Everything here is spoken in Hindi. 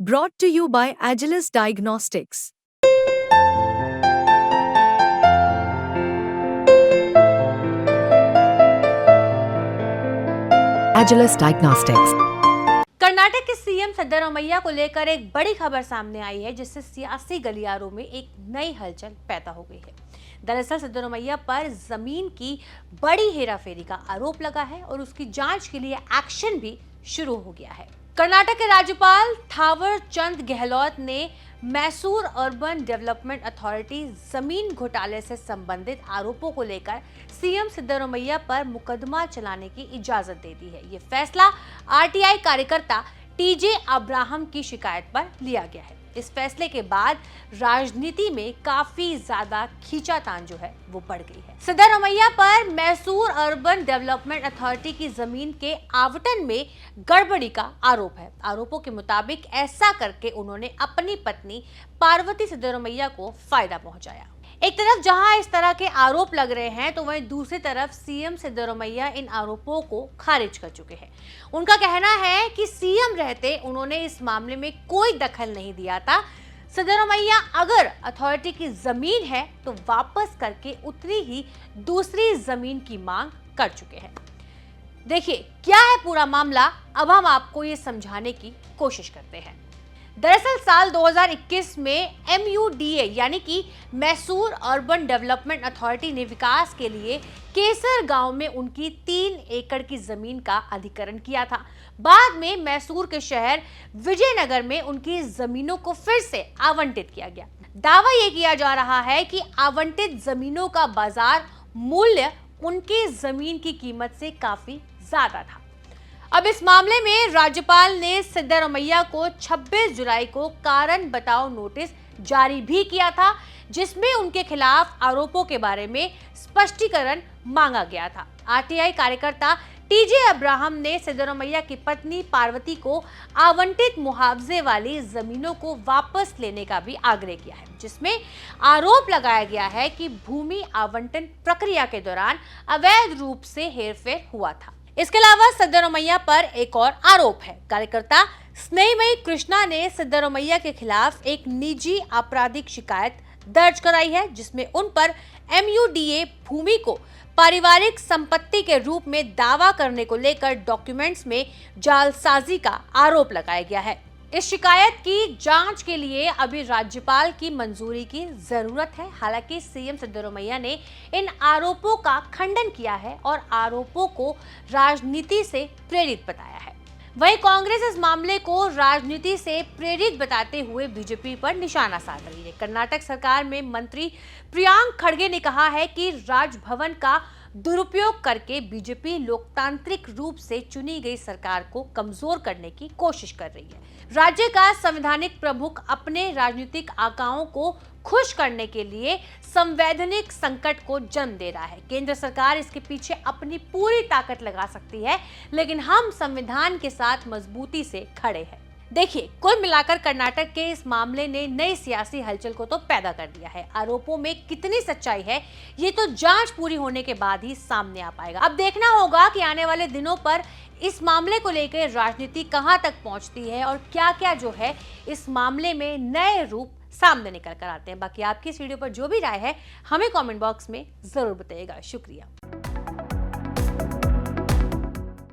Brought to you by Agilus Diagnostics. Agilus Diagnostics. Karnataka के सीएम सिद्धरामैया को लेकर एक बड़ी खबर सामने आई है, जिससे सियासी गलियारों में एक नई हलचल पैदा हो गई है। दरअसल सिद्धरामैया पर जमीन की बड़ी हेराफेरी का आरोप लगा है और उसकी जांच के लिए एक्शन भी शुरू हो गया है। कर्नाटक के राज्यपाल थावर चंद गहलोत ने मैसूर अर्बन डेवलपमेंट अथॉरिटी जमीन घोटाले से संबंधित आरोपों को लेकर सीएम सिद्धरामैया पर मुकदमा चलाने की इजाजत दे दी है। ये फैसला आरटीआई कार्यकर्ता टीजे अब्राहम की शिकायत पर लिया गया है। इस फैसले के बाद राजनीति में काफी ज्यादा खींचातान जो है वो बढ़ गई है। सिद्धरामैया पर मैसूर अर्बन डेवलपमेंट अथॉरिटी की जमीन के आवंटन में गड़बड़ी का आरोप है। आरोपों के मुताबिक ऐसा करके उन्होंने अपनी पत्नी पार्वती सिद्धरामैया को फायदा पहुंचाया। एक तरफ जहां इस तरह के आरोप लग रहे हैं, तो वहीं दूसरी तरफ सीएम सिद्धरामैया इन आरोपों को खारिज कर चुके हैं। उनका कहना है कि सीएम रहते उन्होंने इस मामले में कोई दखल नहीं दिया था। सिद्धरामैया अगर अथॉरिटी की जमीन है तो वापस करके उतनी ही दूसरी जमीन की मांग कर चुके हैं। देखिए क्या है पूरा मामला, अब हम आपको ये समझाने की कोशिश करते हैं। दरअसल साल 2021 में MUDA यानी कि मैसूर अर्बन डेवलपमेंट अथॉरिटी ने विकास के लिए केसर गांव में उनकी 3 एकड़ की जमीन का अधिग्रहण किया था। बाद में मैसूर के शहर विजयनगर में उनकी जमीनों को फिर से आवंटित किया गया। दावा यह किया जा रहा है कि आवंटित जमीनों का बाजार मूल्य उनकी जमीन की कीमत से काफी ज्यादा था। अब इस मामले में राज्यपाल ने सिद्धरामैया को 26 जुलाई को कारण बताओ नोटिस जारी भी किया था, जिसमें उनके खिलाफ आरोपों के बारे में स्पष्टीकरण मांगा गया था। आरटीआई कार्यकर्ता टीजे अब्राहम ने सिद्धरामैया की पत्नी पार्वती को आवंटित मुआवजे वाली जमीनों को वापस लेने का भी आग्रह किया है, जिसमें आरोप लगाया गया है कि भूमि आवंटन प्रक्रिया के दौरान अवैध रूप से हेरफेर हुआ था। इसके अलावा सिद्धरामैया पर एक और आरोप है। कार्यकर्ता स्नेहमयी कृष्णा ने सिद्धरामैया के खिलाफ एक निजी आपराधिक शिकायत दर्ज कराई है, जिसमें उन पर MUDA भूमि को पारिवारिक संपत्ति के रूप में दावा करने को लेकर डॉक्यूमेंट्स में जालसाजी का आरोप लगाया गया है। इस शिकायत की जांच के लिए अभी राज्यपाल की मंजूरी की जरूरत है। हालांकि सीएम सिद्धरामैया ने इन आरोपों का खंडन किया है और आरोपों को राजनीति से प्रेरित बताया है। वहीं कांग्रेस इस मामले को राजनीति से प्रेरित बताते हुए बीजेपी पर निशाना साध रही है। कर्नाटक सरकार में मंत्री प्रियांक खड़गे ने कहा है कि राजभवन का दुरुपयोग करके बीजेपी लोकतांत्रिक रूप से चुनी गई सरकार को कमजोर करने की कोशिश कर रही है। राज्य का संवैधानिक प्रमुख अपने राजनीतिक आकाओं को खुश करने के लिए संवैधानिक संकट को जन्म दे रहा है। केंद्र सरकार इसके पीछे अपनी पूरी ताकत लगा सकती है, लेकिन हम संविधान के साथ मजबूती से खड़े हैं। देखिए, कुल मिलाकर कर्नाटक के इस मामले ने नई सियासी हलचल को तो पैदा कर दिया है। आरोपों में कितनी सच्चाई है, ये तो जांच पूरी होने के बाद ही सामने आ पाएगा। अब देखना होगा कि आने वाले दिनों पर इस मामले को लेकर राजनीति कहां तक पहुंचती है और क्या-क्या जो है इस मामले में नए रूप सामने निकल कर आते हैं। बाकी आपकी इस वीडियो पर जो भी राय है, हमें कमेंट बॉक्स में जरूर बताइएगा। शुक्रिया।